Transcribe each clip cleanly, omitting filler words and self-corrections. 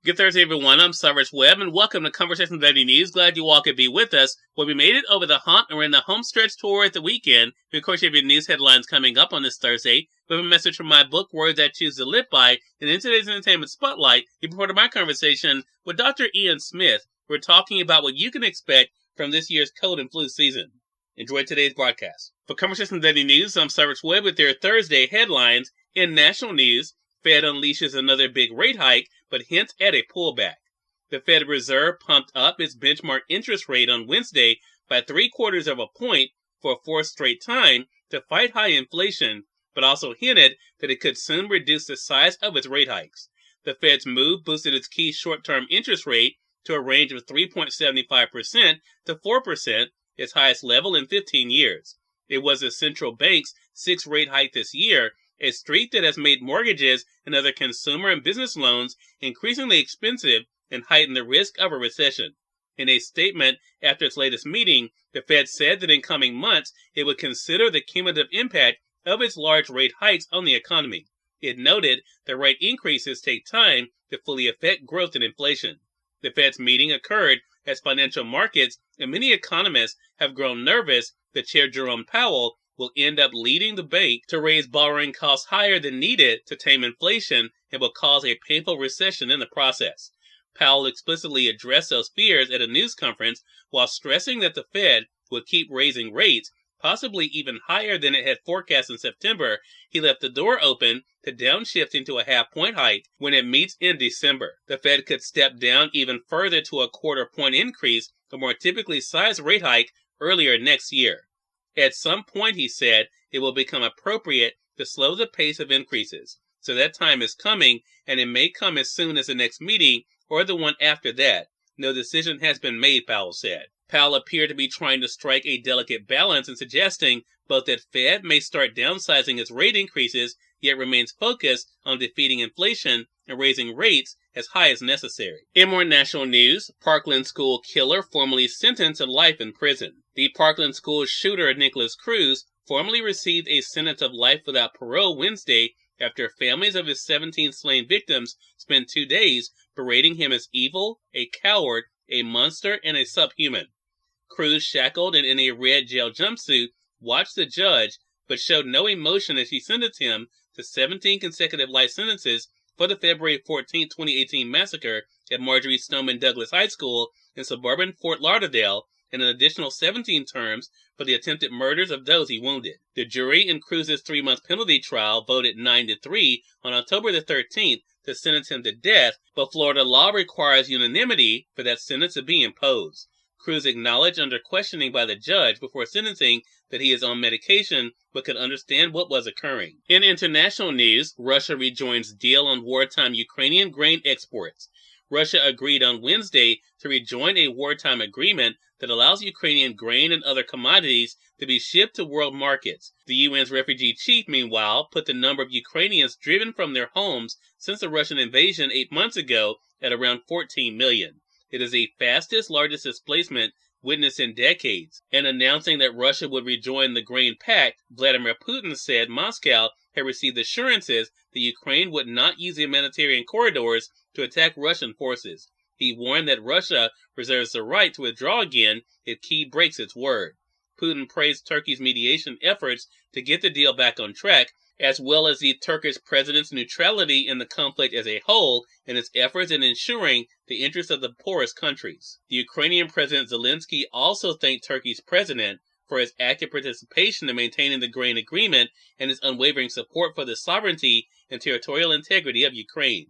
Good Thursday, everyone. I'm Cyrus Webb, and welcome to Conversations Daily News. Glad you all could be with us. Well, we made it over the hump, and we're in the home stretch towards the weekend. Of course, you have your news headlines coming up on this Thursday. We have a message from my book, Words I Choose to Live By. And in today's Entertainment Spotlight, you part of my conversation with Dr. Ian Smith. We're talking about what you can expect from this year's cold and flu season. Enjoy today's broadcast. For Conversations Daily News, I'm Cyrus Webb with their Thursday headlines. In national news, Fed unleashes another big rate hike, but hints at a pullback. The Federal Reserve pumped up its benchmark interest rate on Wednesday by 0.75 of a point for a fourth straight time to fight high inflation, but also hinted that it could soon reduce the size of its rate hikes. The Fed's move boosted its key short-term interest rate to a range of 3.75% to 4%, its highest level in 15 years. It was the central bank's sixth rate hike this year, a streak that has made mortgages and other consumer and business loans increasingly expensive and heightened the risk of a recession. In a statement after its latest meeting, the Fed said that in coming months it would consider the cumulative impact of its large rate hikes on the economy. It noted that rate increases take time to fully affect growth and inflation. The Fed's meeting occurred as financial markets and many economists have grown nervous that Chair Jerome Powell will end up leading the bank to raise borrowing costs higher than needed to tame inflation and will cause a painful recession in the process. Powell explicitly addressed those fears at a news conference while stressing that the Fed would keep raising rates, possibly even higher than it had forecast in September. He left the door open to downshifting to a half-point hike when it meets in December. The Fed could step down even further to a quarter-point increase, a more typically sized rate hike, earlier next year. At some point, he said, it will become appropriate to slow the pace of increases. So that time is coming, and it may come as soon as the next meeting or the one after that. No decision has been made, Powell said. Powell appeared to be trying to strike a delicate balance in suggesting both that Fed may start downsizing its rate increases, yet remains focused on defeating inflation and raising rates as high as necessary. In more national news, Parkland school killer formally sentenced to life in prison. The Parkland school shooter, Nicholas Cruz, formally received a sentence of life without parole Wednesday after families of his 17 slain victims spent 2 days berating him as evil, a coward, a monster, and a subhuman. Cruz, shackled and in a red jail jumpsuit, watched the judge, but showed no emotion as she sentenced him to 17 consecutive life sentences for the February 14, 2018 massacre at Marjorie Stoneman Douglas High School in suburban Fort Lauderdale, and an additional 17 terms for the attempted murders of those he wounded. The jury in Cruz's 3-month penalty trial voted 9-3 on October the 13th to sentence him to death, but Florida law requires unanimity for that sentence to be imposed. Cruz acknowledged under questioning by the judge before sentencing that he is on medication but could understand what was occurring. In international news, Russia rejoins deal on wartime Ukrainian grain exports. Russia agreed on Wednesday to rejoin a wartime agreement that allows Ukrainian grain and other commodities to be shipped to world markets. The UN's refugee chief, meanwhile, put the number of Ukrainians driven from their homes since the Russian invasion 8 months ago at around 14 million. It is the fastest, largest displacement witnessed in decades. And announcing that Russia would rejoin the grain pact, Vladimir Putin said Moscow had received assurances that Ukraine would not use the humanitarian corridors to attack Russian forces. He warned that Russia reserves the right to withdraw again if Kyiv breaks its word. Putin praised Turkey's mediation efforts to get the deal back on track, as well as the Turkish president's neutrality in the conflict as a whole and its efforts in ensuring the interests of the poorest countries. The Ukrainian President Zelensky also thanked Turkey's president for his active participation in maintaining the grain agreement and his unwavering support for the sovereignty and territorial integrity of Ukraine.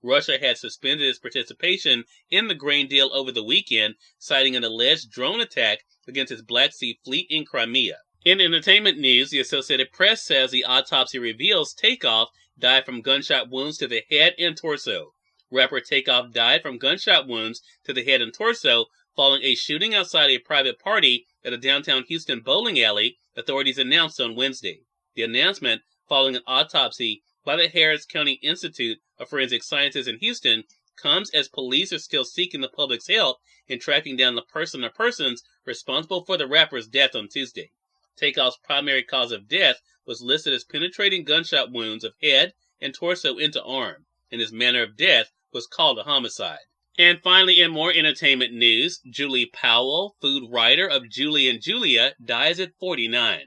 Russia had suspended its participation in the grain deal over the weekend, citing an alleged drone attack against its Black Sea fleet in Crimea. In entertainment news, the Associated Press says the autopsy reveals Takeoff died from gunshot wounds to the head and torso. Rapper Takeoff died from gunshot wounds to the head and torso following a shooting outside a private party at a downtown Houston bowling alley, authorities announced on Wednesday. The announcement, following an autopsy by the Harris County Institute of Forensic Sciences in Houston, comes as police are still seeking the public's help in tracking down the person or persons responsible for the rapper's death on Tuesday. Takeoff's primary cause of death was listed as penetrating gunshot wounds of head and torso into arm, and his manner of death was called a homicide. And finally, in more entertainment news, Julie Powell, food writer of Julie and Julia, dies at 49.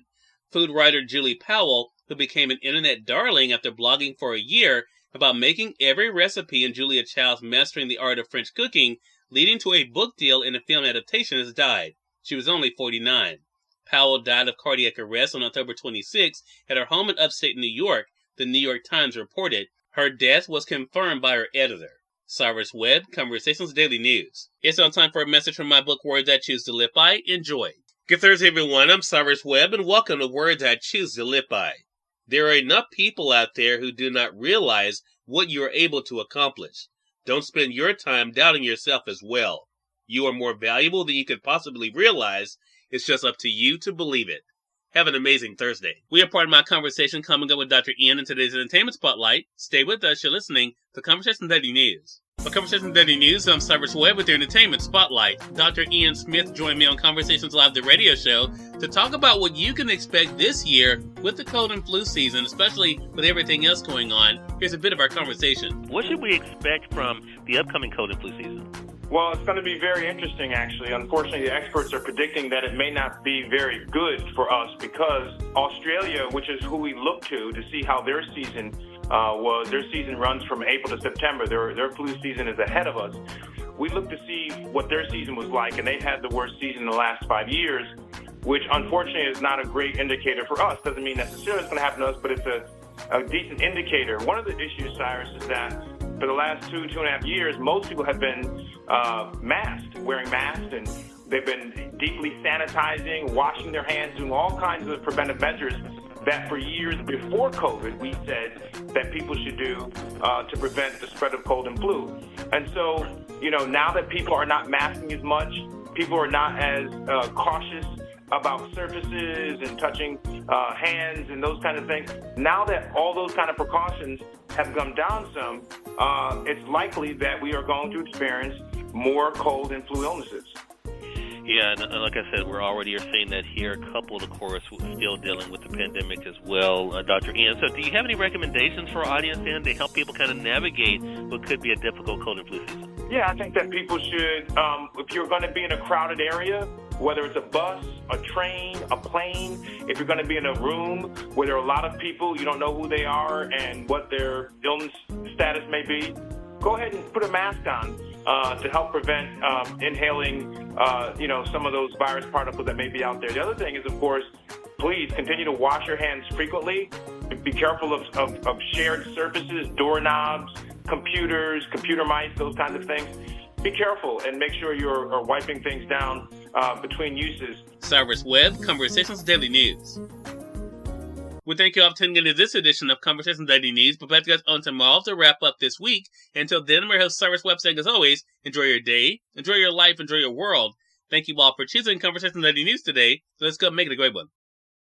Food writer Julie Powell, who became an internet darling after blogging for a year about making every recipe in Julia Child's Mastering the Art of French Cooking, leading to a book deal and a film adaptation, has died. She was only 49. Powell died of cardiac arrest on October 26 at her home in upstate New York, the New York Times reported. Her death was confirmed by her editor. Cyrus Webb, Conversations Daily News. It's now time for a message from my book, Words I Choose to Live By. Enjoy. Good Thursday, everyone. I'm Cyrus Webb, and welcome to Words I Choose to Live By. There are enough people out there who do not realize what you are able to accomplish. Don't spend your time doubting yourself as well. You are more valuable than you could possibly realize. It's just up to you to believe it. Have an amazing Thursday. We are part of my conversation coming up with Dr. Ian in today's Entertainment Spotlight. Stay with us. You're listening to Conversations Daily News. For Conversations Daily News, I'm Cyrus Webb with your Entertainment Spotlight. Dr. Ian Smith joined me on Conversations Live, the radio show, to talk about what you can expect this year with the cold and flu season, especially with everything else going on. Here's a bit of our conversation. What should we expect from the upcoming cold and flu season? Well, it's going to be very interesting, actually. Unfortunately, the experts are predicting that it may not be very good for us because Australia, which is who we look to see how their season was, their season runs from April to September. Their flu season is ahead of us. We look to see what their season was like, and they've had the worst season in the last 5 years, which unfortunately is not a great indicator for us. Doesn't mean necessarily it's going to happen to us, but it's a decent indicator. One of the issues, Cyrus, is that for the last 2.5 years, most people have been masked, wearing masks, and they've been deeply sanitizing, washing their hands, doing all kinds of preventive measures that for years before COVID we said that people should do to prevent the spread of cold and flu. And so, now that people are not masking as much, people are not as cautious about surfaces and touching hands and those kind of things. Now that all those kind of precautions have come down some, it's likely that we are going to experience more cold and flu illnesses. Yeah, and like I said, we're already seeing that here, coupled, of course, still dealing with the pandemic as well. Dr. Ian, so do you have any recommendations for our audience then to help people kind of navigate what could be a difficult cold and flu season? Yeah, I think that people should, if you're going to be in a crowded area, whether it's a bus, a train, a plane, if you're going to be in a room where there are a lot of people, you don't know who they are and what their illness status may be, go ahead and put a mask on to help prevent inhaling, some of those virus particles that may be out there. The other thing is, of course, please continue to wash your hands frequently. Be careful of shared surfaces, doorknobs, computers, computer mice, those kinds of things. Be careful and make sure you're wiping things down between uses. Cyrus Webb, Conversations Daily News. We thank you all for tuning into this edition of Conversations Daily News. But back to guys on tomorrow to wrap up this week. Until then, I'm your host, Cyrus Webb, saying as always, enjoy your day, enjoy your life, enjoy your world. Thank you all for choosing Conversations Daily News today. So let's go make it a great one.